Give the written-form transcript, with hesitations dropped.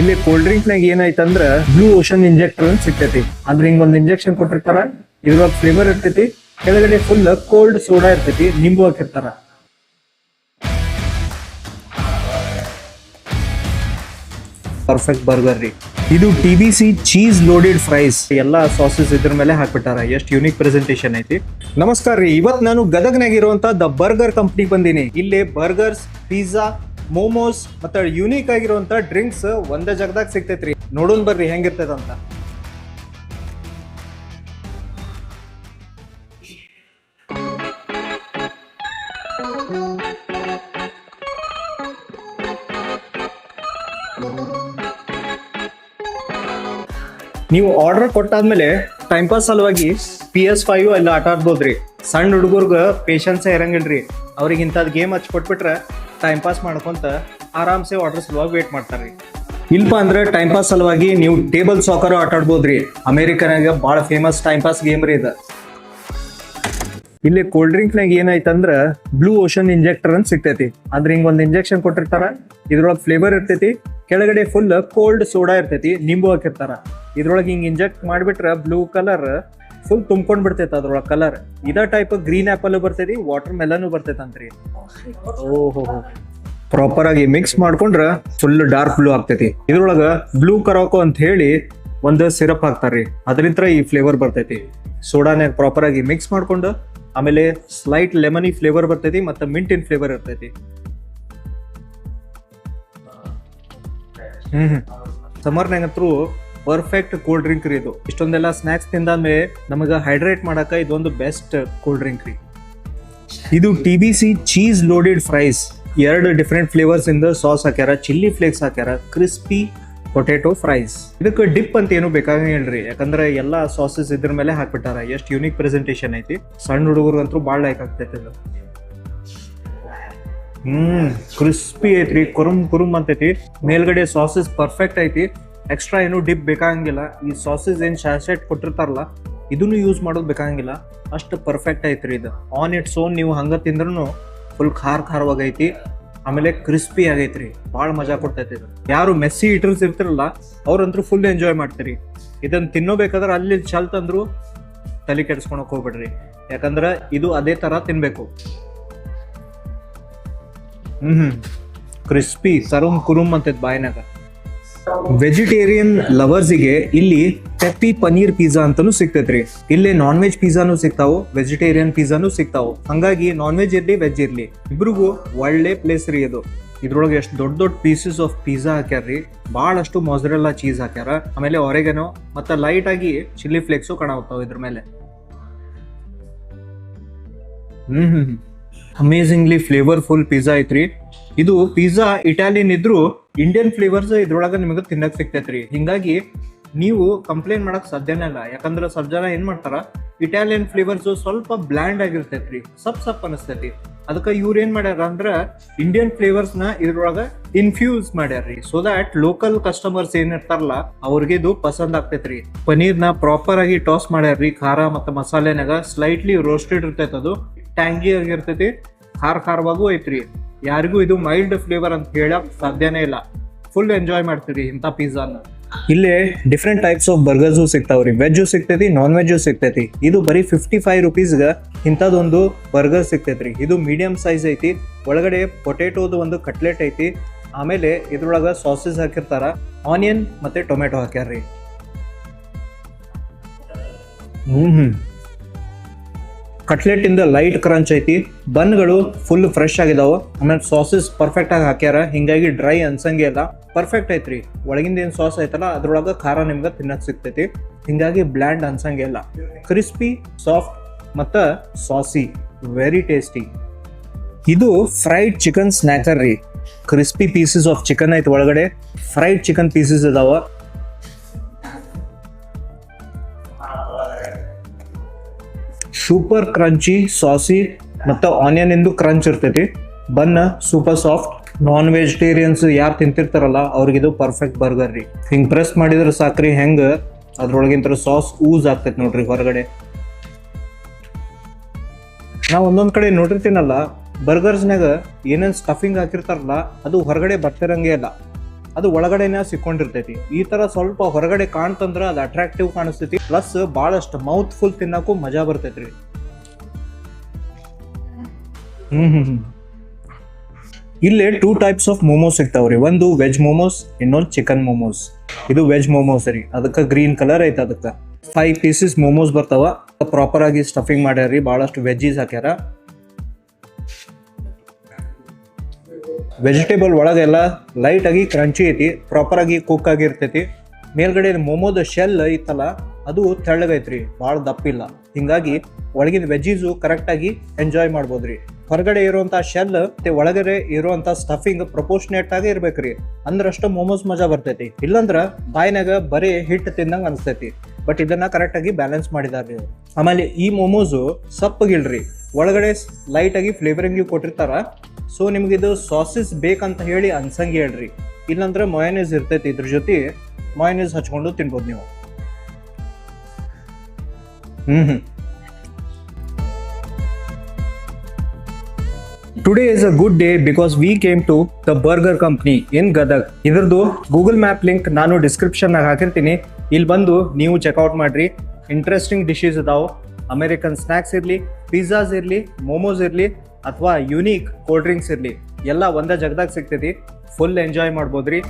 ಇಲ್ಲಿ cold drink ನಾಗ ಏನೈತಂದ್ರ blue ocean injector ಅಂತ ಸಿಗ್ತೈತಿ. ಅಂದ್ರೆ ಹಿಂಗೊಂದ್ ಇಂಜೆಕ್ಷನ್ ಕೊಟ್ಟಿರ್ತಾರ, ಇದ್ರೊಳಗ ಫ್ಲೇವರ್ ಇರ್ತೈತಿ, ಕೆಳಗಡೆ ಫುಲ್ ಕೋಲ್ಡ್ ಸೋಡಾ ಇರ್ತೈತಿ, ನಿಂಬು ಹಾಕಿರ್ತಾರ. ಪರ್ಫೆಕ್ಟ್ ಬರ್ಗರ್ ರೀ ಇದು. TBC ಚೀಸ್ ಲೋಡೆಡ್ ಫ್ರೈಸ್, ಎಲ್ಲಾ ಸಾಸಸ್ ಇದ್ರ ಮೇಲೆ ಹಾಕ್ಬಿಟ್ಟಾರ. ಎಷ್ಟು ಯೂನಿಕ್ ಪ್ರೆಸೆಂಟೇಶನ್ ಐತಿ. ನಮಸ್ಕಾರ ರೀ, ಇವತ್ ನಾನು ಗದಗ್ನಾಗ ಇರುವಂತ ದ ಬರ್ಗರ್ ಕಂಪ್ನಿ ಬಂದೀನಿ. ಇಲ್ಲಿ ಬರ್ಗರ್ಸ್, ಪಿಜ್ಜಾ, ಮೋಮೋಸ್ ಮತ್ತೆ ಯೂನಿಕ್ ಆಗಿರುವಂತ ಡ್ರಿಂಕ್ಸ್ ಒಂದೇ ಜಾಗದಾಗ ಸಿಗ್ತೈತ್ರಿ. ನೋಡೋಣ ಬರ್ರಿ ಹೆಂಗಿರ್ತೈತಂತ. ನೀವು ಆರ್ಡರ್ ಕೊಟ್ಟಾದ್ಮೇಲೆ ಟೈಮ್ ಪಾಸ್ ಸಲುವಾಗಿ PS5 ಎಲ್ಲ ಆಟ ಆಡ್ಬೋದ್ರಿ. ಸಣ್ಣ ಹುಡುಗರ್ಗ ಪೇಷನ್ಸ್ ಇರಂಗಿಲ್ರಿ, ಅವ್ರಿಗೆ ಇಂಥದ್ ಗೇಮ್ ಹಚ್ಚಿ ಕೊಟ್ಬಿಟ್ರೆ ಟೈಮ್ ಪಾಸ್ ಮಾಡ್ಕೊಂತ ಆರಾಮ್ಸೆ ಆರ್ಡರ್ ಸಲುವಾಗಿ ವೇಟ್ ಮಾಡ್ತಾರ್ರಿ. ಇಲ್ಪ ಅಂದ್ರೆ ಟೈಮ್ ಪಾಸ್ ಸಲುವಾಗಿ ನೀವು ಟೇಬಲ್ ಸಾಕರ್ ಆಟ ಆಡ್ಬೋದ್ರಿ. ಅಮೆರಿಕನಾಗ ಬಹಳ ಫೇಮಸ್ ಟೈಮ್ ಪಾಸ್ ಗೇಮ್ ರೀ ಇದು. ಇಲ್ಲಿ ಕೋಲ್ಡ್ ಡ್ರಿಂಕ್ ನಾಗ ಏನೈತಂದ್ರ ಬ್ಲೂ ಓಷನ್ ಇಂಜೆಕ್ಟರ್ ಅಂತ ಸಿಗ್ತೈತಿ. ಅಂದ್ರೆ ಹಿಂಗೊಂದ್ ಇಂಜೆಕ್ಷನ್ ಕೊಟ್ಟಿರ್ತಾರ, ಇದ್ರೊಳಗ ಫ್ಲೇವರ್ ಇರ್ತೈತಿ, ಕೆಳಗಡೆ ಫುಲ್ ಕೋಲ್ಡ್ ಸೋಡಾ ಇರ್ತೈತಿ, ನಿಂಬು ಹಾಕಿರ್ತಾರ. ಇದ್ರೊಳಗೆ ಹಿಂಗ್ ಇಂಜೆಕ್ಟ್ ಮಾಡ್ಬಿಟ್ರ ಬ್ಲೂ ಕಲರ್ ಫುಲ್ ತುಂಬ್ಕೊಂಡ್ ಬಿಡ್ತೈತಿ ಅದ್ರೊಳಗ ಕಲರ್. ಇದ ಟೈಪ್ ಗ್ರೀನ್ ಆಪಲ್ ಬರ್ತೈತಿ, ವಾಟರ್ ಮೆಲನ್ ಬರ್ತೈತಂತ್ರಿ. ಓಹೋ, ಪ್ರಾಪರ್ ಆಗಿ ಮಿಕ್ಸ್ ಮಾಡ್ಕೊಂಡ್ರ ಫುಲ್ ಡಾರ್ಕ್ ಬ್ಲೂ ಆಗ್ತೈತಿ. ಇದ್ರೊಳಗ ಬ್ಲೂ ಕರಾಕೋ ಅಂತ ಹೇಳಿ ಒಂದು ಸಿರಪ್ ಹಾಕ್ತಾರ್ರಿ, ಅದರಿಂದ ಈ ಫ್ಲೇವರ್ ಬರ್ತೈತಿ. ಸೋಡಾನ ಪ್ರಾಪರ್ ಆಗಿ ಮಿಕ್ಸ್ ಮಾಡ್ಕೊಂಡು ಆಮೇಲೆ ಸ್ಲೈಟ್ ಲೆಮನಿ ಫ್ಲೇವರ್ ಬರ್ತೈತಿ, ಮತ್ತೆ ಮಿಂಟಿನ್ ಫ್ಲೇವರ್ ಇರ್ತೈತಿ. ಸಮ್ಮರ್ನಾಗಂತೂ ಪರ್ಫೆಕ್ಟ್ ಕೋಲ್ಡ್ ಡ್ರಿಂಕ್ ರೀ ಇದು. ಇಷ್ಟೊಂದೆಲ್ಲ ಸ್ನಾಕ್ಸ್ ತಿಂದಾದ್ಮೇಲೆ ನಮಗ ಹೈಡ್ರೇಟ್ ಮಾಡಕ ಇದೊಂದು ಬೆಸ್ಟ್ ಕೋಲ್ಡ್ ಡ್ರಿಂಕ್ ರೀ ಇದು. TBC cheese loaded fries, 2 different flavours ಇಂದ ಸಾಸ್ ಹಾಕ್ಯಾರ, ಚಿಲ್ಲಿ ಫ್ಲೇಕ್ಸ್ ಹಾಕ್ಯಾರ, ಕ್ರಿಸ್ಪಿ ಪೊಟೆಟೊ ಫ್ರೈಸ್. ಇದಕ್ಕೆ ಡಿಪ್ ಅಂತ ಏನು ಬೇಕಾಗಿಲ್ರಿ, ಯಾಕಂದ್ರೆ ಎಲ್ಲಾ ಸಾಸಸ್ ಇದ್ರ ಮೇಲೆ ಹಾಕ್ಬಿಟ್ಟಾರ. ಎಷ್ಟು ಯೂನಿಕ್ ಪ್ರೆಸೆಂಟೇಶನ್ ಐತಿ. ಸಣ್ಣ ಹುಡುಗರ್ಗಂತೂ ಭಾಳ ಲೈಕ್ ಆಗ್ತೈತಿ ಇದು. ಕ್ರಿಸ್ಪಿ ಐತ್ರಿ, ಕುರುಮ್ ಅಂತೈತಿ. ಮೇಲ್ಗಡೆ ಸಾಸಸ್ ಪರ್ಫೆಕ್ಟ್ ಐತಿ, ಎಕ್ಸ್ಟ್ರಾ ಏನು ಡಿಪ್ ಬೇಕಾಗಂಗಿಲ್ಲ. ಈ ಸಾಸಸ್ ಏನ್ ಶಾಸೆಟ್ ಕೊಟ್ಟಿರ್ತಾರಲ್ಲ, ಇದನ್ನು ಯೂಸ್ ಮಾಡೋದು ಬೇಕಾಗಂಗಿಲ್ಲ, ಅಷ್ಟು ಪರ್ಫೆಕ್ಟ್ ಐತ್ರಿ ಇದು. ಆನ್ ಇಟ್ಸ್ ಓನ್ ನೀವು ಹಂಗ ತಿಂದ್ರೂ ಫುಲ್ ಖಾರವಾಗೈತಿ, ಆಮೇಲೆ ಕ್ರಿಸ್ಪಿ ಆಗೈತ್ರಿ, ಭಾಳ ಮಜಾ ಕೊಡ್ತೈತಿ ಇದು. ಯಾರು ಮೆಸ್ಸಿ ಈಟರ್ಸ್ ಇರ್ತಿರಲ್ಲ ಅವ್ರಂತೂ ಫುಲ್ ಎಂಜಾಯ್ ಮಾಡ್ತೀರಿ. ಇದನ್ನ ತಿನ್ನೋಬೇಕಾದ್ರೆ ಅಲ್ಲಿ ಚಲ್ತಂದ್ರು ತಲೆ ಕೆಡ್ಸ್ಕೊಳಕ್ ಹೋಗ್ಬಿಡ್ರಿ, ಯಾಕಂದ್ರ ಇದು ಅದೇ ತರ ತಿನ್ಬೇಕು. ಕ್ರಿಸ್ಪಿ ಕುರುಮ್ ಅಂತೈತಿ ಬಾಯಿನಾಗ. ವೆಜಿಟೇರಿಯನ್ ಲವರ್ಸಿಗೆ ಇಲ್ಲಿ ಪೆಪ್ಪಿ ಪನೀರ್ ಪಿಜ್ಜಾ ಅಂತಾನು ಸಿಗ್ತೈತ್ರಿ. ಇಲ್ಲಿ ನಾನ್ ವೆಜ್ ಪಿಜ್ಜಾನು ಸಿಗ್ತಾವು, ವೆಜಿಟೇರಿಯನ್ ಪಿಜ್ಜಾನು ಸಿಗ್ತಾವು. ಹಂಗಾಗಿ ನಾನ್ ವೆಜ್ ಇರ್ಲಿ ವೆಜ್ ಇರ್ಲಿ ಇಬ್ರಿಗೂ ಒಳ್ಳೆ ಪ್ಲೇಸ್ ರೀ ಇದು. ಇದ್ರೊಳಗೆ ಎಷ್ಟು ದೊಡ್ಡ ಪೀಸಸ್ ಆಫ್ ಪಿಜ್ಜಾ ಹಾಕ್ಯಾರ್ರಿ, ಬಹಳಷ್ಟು ಮೊಸರೆಲ್ಲಾ ಚೀಸ್ ಹಾಕ್ಯಾರ, ಆಮೇಲೆ ಒರೆಗನೋ ಮತ್ತೆ ಲೈಟ್ ಆಗಿ ಚಿಲ್ಲಿ ಫ್ಲೇಕ್ಸು ಕಾಣಾಗ್ತಾವ ಇದ್ರ ಮೇಲೆ. ಅಮೇಝಿಂಗ್ಲಿ ಫ್ಲೇವರ್ಫುಲ್ ಪಿಜ್ಜಾ ಐತ್ರಿ ಇದು. ಪಿಜ್ಜಾ ಇಟಾಲಿಯನ್ ಇದ್ರು ಇಂಡಿಯನ್ ಫ್ಲೇವರ್ಸ್ ಇದ್ರೊಳಗ ನಿಮಗೆ ತಿನ್ನಕ್ ಸಿಗ್ತೈತ್ರಿ. ಹಿಂಗಾಗಿ ನೀವು ಕಂಪ್ಲೇಂಟ್ ಮಾಡಕ್ ಸಾಧ್ಯನೇ ಇಲ್ಲ, ಯಾಕಂದ್ರೆ ಸ್ವಲ್ಪ ಜನ ಏನ್ ಮಾಡ್ತಾರ, ಇಟಾಲಿಯನ್ ಫ್ಲೇವರ್ಸ್ ಸ್ವಲ್ಪ ಬ್ಲ್ಯಾಂಡ್ ಆಗಿರ್ತೈತ್ರಿ, ಸಪ್ ಅನಿಸ್ತೈತಿ. ಅದಕ್ಕೆ ಇವ್ರು ಏನ್ ಮಾಡ್ಯಾರ ಅಂದ್ರ ಇಂಡಿಯನ್ ಫ್ಲೇವರ್ಸ್ ನ ಇದ್ರೊಳಗ ಇನ್ಫ್ಯೂಸ್ ಮಾಡ್ಯಾರ್ರಿ, ಸೊ ದಟ್ ಲೋಕಲ್ ಕಸ್ಟಮರ್ಸ್ ಏನ್ ಇರ್ತಾರಲ್ಲ ಅವ್ರಿಗೆ ಇದು ಪಸಂದ್ ಆಗ್ತೈತ್ರಿ. ಪನೀರ್ನ ಪ್ರಾಪರ್ ಆಗಿ ಟಾಸ್ ಮಾಡ್ಯಾರ್ರಿ, ಖಾರ ಮತ್ತೆ ಮಸಾಲೆನಾಗ ಸ್ಲೈಟ್ಲಿ ರೋಸ್ಟೆಡ್ ಇರ್ತೈತಿ, ಅದು ಟ್ಯಾಂಗಿ ಆಗಿರ್ತೈತಿ, ಖಾರವಾಗೂ ಐತ್ರಿ. ಯಾರಿಗೂ ಇದು ಮೈಲ್ಡ್ ಫ್ಲೇವರ್ ಅಂತ ಹೇಳಕ್ ಸಾಧ್ಯನೇ ಇಲ್ಲ. ಫುಲ್ ಎಂಜಾಯ್ ಮಾಡ್ತೀರಿ ಇಂಥ ಪಿಜ್ಜಾನ. ಇಲ್ಲೇ different types of burgers ಸಿಗ್ತಾವ್ರಿ, veg ಸಿಗ್ತೈತಿ, ನಾನ್ ವೆಜ್ಜು ಸಿಗ್ತೈತಿ. ಇದು ಬರೀ 55 ರುಪೀಸ್ಗ ಇಂಥದೊಂದು ಬರ್ಗರ್ ಸಿಗ್ತೈತ್ರಿ. ಇದು ಮೀಡಿಯಂ ಸೈಜ್ ಐತಿ, ಒಳಗಡೆ ಪೊಟೆಟೋದು ಒಂದು ಕಟ್ಲೆಟ್ ಐತಿ, ಆಮೇಲೆ ಇದ್ರೊಳಗ ಸಾಸಸ್ ಹಾಕಿರ್ತಾರ, ಆನಿಯನ್ ಮತ್ತೆ ಟೊಮೆಟೊ ಹಾಕ್ಯಾರ್ರಿ. ಕಟ್ಲೆಟ್ ಇಂದ ಲೈಟ್ ಕ್ರಂಚ್ ಐತಿ, ಬನ್ಗಳು ಫುಲ್ ಫ್ರೆಶ್ ಆಗಿದಾವ, ಆಮೇಲೆ ಸಾಸಸ್ ಪರ್ಫೆಕ್ಟ್ ಆಗಿ ಹಾಕ್ಯಾರ, ಹಿಂಗಾಗಿ ಡ್ರೈ ಅನ್ಸಂಗೆ ಇಲ್ಲ, ಪರ್ಫೆಕ್ಟ್ ಐತ್ರಿ. ಒಳಗಿಂದ ಏನ್ ಸಾಸ್ ಐತಲ್ಲ ಅದ್ರೊಳಗ ಖಾರ ನಿಮ್ಗೆ ತಿನ್ನಕ್ ಸಿಗ್ತೈತಿ, ಹಿಂಗಾಗಿ ಬ್ಲ್ಯಾಂಡ್ ಅನ್ಸಂಗೆ ಇಲ್ಲ. ಕ್ರಿಸ್ಪಿ, ಸಾಫ್ಟ್ ಮತ್ತ ಸಾಸಿ, ವೆರಿ ಟೇಸ್ಟಿ. ಇದು ಫ್ರೈಡ್ ಚಿಕನ್ ಸ್ನ್ಯಾಕರ್ ರೀ. ಕ್ರಿಸ್ಪಿ ಪೀಸಸ್ ಆಫ್ ಚಿಕನ್ ಐತಿ, ಒಳಗಡೆ ಫ್ರೈಡ್ ಚಿಕನ್ ಪೀಸಸ್ ಇದಾವ. ಸೂಪರ್ ಕ್ರಂಚಿ, ಸಾಸಿ ಮತ್ತು ಆನಿಯನ್ ಇಂದು ಕ್ರಂಚ್ ಇರ್ತೈತಿ. ಬನ್ನ ಸೂಪರ್ ಸಾಫ್ಟ್. ನಾನ್ ವೆಜಿಟೇರಿಯನ್ಸ್ ಯಾರು ತಿಂತಿರ್ತಾರಲ್ಲ ಅವ್ರಿಗಿದು ಪರ್ಫೆಕ್ಟ್ ಬರ್ಗರ್ ರೀ. ಹಿಂಗ್ ಪ್ರೆಸ್ ಮಾಡಿದ್ರೆ ಸಾಕ್ರಿ, ಹೆಂಗ ಅದ್ರೊಳಗಿಂತ ಸಾಸ್ ಊಸ್ ಆಗ್ತೈತಿ ನೋಡ್ರಿ ಹೊರಗಡೆ. ನಾ ಒಂದೊಂದ್ ಕಡೆ ನೋಡಿರ್ತೀನಲ್ಲ, ಬರ್ಗರ್ಸ್ನಾಗ ಏನೇನ್ ಸ್ಟಫಿಂಗ್ ಹಾಕಿರ್ತಾರಲ್ಲ ಅದು ಹೊರಗಡೆ ಬರ್ತಿರಂಗೆ ಇಲ್ಲ. ಅದು ಒಳಗಡೆನ ಸಿಕ್ಕೊಂಡಿರ್ತೈತಿ. ಈ ತರ ಸ್ವಲ್ಪ ಹೊರಗಡೆ ಕಾಣ್ತಂದ್ರ ಅದು ಅಟ್ರಾಕ್ಟಿವ್ ಕಾಣಿಸ್ತೈತಿ, ಪ್ಲಸ್ ಬಹಳಷ್ಟು ಮೌತ್ ಫುಲ್ ತಿನ್ನಕ್ಕೂ ಮಜಾ ಬರ್ತೈತ್ರಿ. ಇಲ್ಲಿ 2 ಟೈಪ್ಸ್ ಆಫ್ ಮೋಮೋಸ್ ಸಿಗ್ತಾವ್ರಿ. ಒಂದು ವೆಜ್ ಮೋಮೋಸ್, ಇನ್ನೊಂದು ಚಿಕನ್ ಮೋಮೋಸ್. ಇದು ವೆಜ್ ಮೋಮೋಸ್ ರೀ, ಅದಕ್ಕೆ ಗ್ರೀನ್ ಕಲರ್ ಐತೆ. ಅದಕ್ಕೆ 5 ಪೀಸಸ್ ಮೋಮೋಸ್ ಬರ್ತಾವ. ಪ್ರಾಪರ್ ಆಗಿ ಸ್ಟಫಿಂಗ್ ಮಾಡ್ಯಾರ್ರಿ, ಬಹಳಷ್ಟು ವೆಜ್ಜೀಸ್ ಹಾಕ್ಯಾರ. ವೆಜಿಟೇಬಲ್ ಒಳಗೆಲ್ಲ ಲೈಟ್ ಆಗಿ ಕ್ರಂಚಿ ಐತಿ, ಪ್ರಾಪರ್ ಆಗಿ ಕುಕ್ ಆಗಿರ್ತೈತಿ. ಮೇಲ್ಗಡೆ ಮೋಮೋದ ಶೆಲ್ ಐತಲ್ಲ ಅದು ತೆಳ್ಳಗೈತ್ರಿ, ಭಾಳ ದಪ್ಪಿಲ್ಲ. ಹಿಂಗಾಗಿ ಒಳಗಿನ ವೆಜ್ಜೀಸು ಕರೆಕ್ಟ್ ಆಗಿ ಎಂಜಾಯ್ ಮಾಡ್ಬೋದ್ರಿ. ಹೊರಗಡೆ ಇರುವಂತ ಶೆಲ್ ಮತ್ತೆ ಒಳಗಡೆ ಇರುವಂತ ಸ್ಟಫಿಂಗ್ ಪ್ರಪೋರ್ಷನೇಟ್ ಆಗಿ ಇರ್ಬೇಕ್ರಿ, ಅಂದ್ರಷ್ಟು ಮೋಮೋಸ್ ಮಜಾ ಬರ್ತೈತಿ. ಇಲ್ಲಂದ್ರ ಬಾಯಿನಾಗ ಬರೀ ಹಿಟ್ಟು ತಿಂದಂಗ ಅನಿಸ್ತೈತಿ. ಬಟ್ ಇದನ್ನ ಕರೆಕ್ಟ್ ಆಗಿ ಬ್ಯಾಲೆನ್ಸ್ ಮಾಡಿದಾರ್ರಿ. ಆಮೇಲೆ ಈ ಮೋಮೋಸು ಸಪ್ಪಗಿಲ್ರಿ, ಒಳಗಡೆ ಲೈಟ್ ಆಗಿ ಫ್ಲೇವರಿಂಗ್ ಕೊಟ್ಟಿರ್ತಾರ. ಸೊ ನಿಮ್ಗೆ ಇದು ಸಾಸಸ್ ಬೇಕಂತ ಹೇಳಿ ಅನ್ಸಂಗಿ ಹೇಳ್ರಿ. ಇಲ್ಲಂದ್ರೆ ಮೊಯನೀಸ್ ಇರ್ತೈತಿ, ಇದ್ರ ಜೊತೆ ಮೊಯನೀಸ್ ಹಚ್ಕೊಂಡು ತಿನ್ಬೋದು ನೀವು. Today is a good day because we came to the Burger Company in Gadag. ಇದ್ರದ್ದು ಗೂಗಲ್ ಮ್ಯಾಪ್ ಲಿಂಕ್ ನಾನು ಡಿಸ್ಕ್ರಿಪ್ಷನ್ ನಾಗ ಹಾಕಿರ್ತೀನಿ. ಇಲ್ಲಿ ಬಂದು ನೀವು ಚೆಕ್ಔಟ್ ಮಾಡ್ರಿ. ಇಂಟ್ರೆಸ್ಟಿಂಗ್ ಡಿಶಸ್ ಅದಾವು. ಅಮೆರಿಕನ್ ಸ್ನ್ಯಾಕ್ಸ್ ಇರಲಿ, ಪಿಜ್ಜಾಸ್ ಇರಲಿ, ಮೋಮೋಸ್ ಇರಲಿ, ಅಥವಾ ಯುನೀಕ್ ಕೋಲ್ಡ್ ಡ್ರಿಂಕ್ಸ್ ಇರಲಿ, ಎಲ್ಲ ಒಂದೇ ಜಾಗದಾಗ ಸಿಗ್ತೈತಿ. ಫುಲ್ ಎಂಜಾಯ್ ಮಾಡ್ಬೋದ್ರಿ.